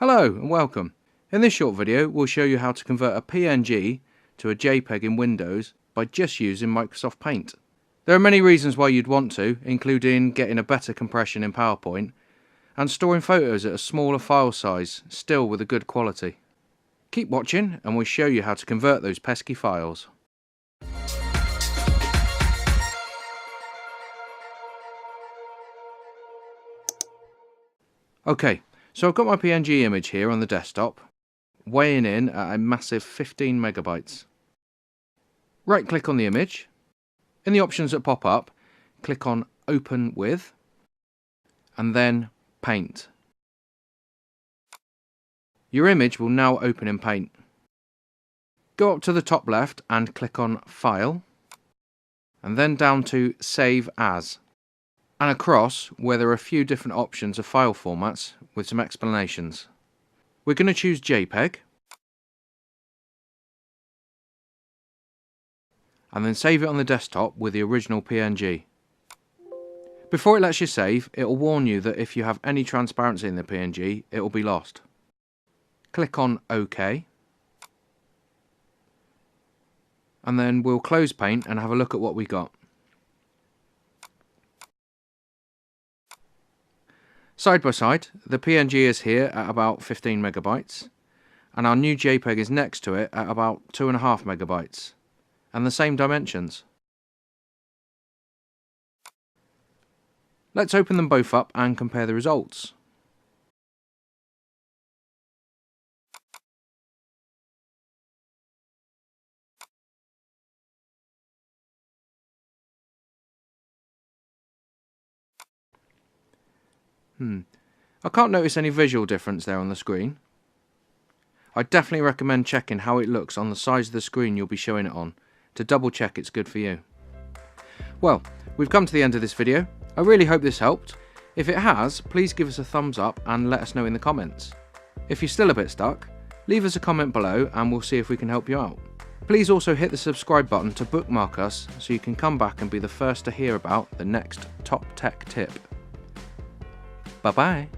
Hello and welcome. In this short video we'll show you how to convert a PNG to a JPEG in Windows by just using Microsoft Paint. There are many reasons why you'd want to, including getting a better compression in PowerPoint and storing photos at a smaller file size, still with a good quality. Keep watching and we'll show you how to convert those pesky files. Okay, so I've got my PNG image here on the desktop, weighing in at a massive 15 megabytes. Right click on the image. In the options that pop up, click on Open With, and then Paint. Your image will now open in Paint. Go up to the top left and click on File, and then down to Save As, and across where there are a few different options of file formats with some explanations. We're going to choose JPEG, and then save it on the desktop with the original PNG. Before it lets you save, it will warn you that if you have any transparency in the PNG, it will be lost. Click on OK, and then we'll close Paint and have a look at what we got. Side by side, the PNG is here at about 15 megabytes, and our new JPEG is next to it at about 2.5 megabytes, and the same dimensions. Let's open them both up and compare the results. I can't notice any visual difference there on the screen. I definitely recommend checking how it looks on the size of the screen you'll be showing it on, to double check it's good for you. Well, we've come to the end of this video. I really hope this helped. If it has, please give us a thumbs up and let us know in the comments. If you're still a bit stuck, leave us a comment below and we'll see if we can help you out. Please also hit the subscribe button to bookmark us so you can come back and be the first to hear about the next top tech tip. Bye bye.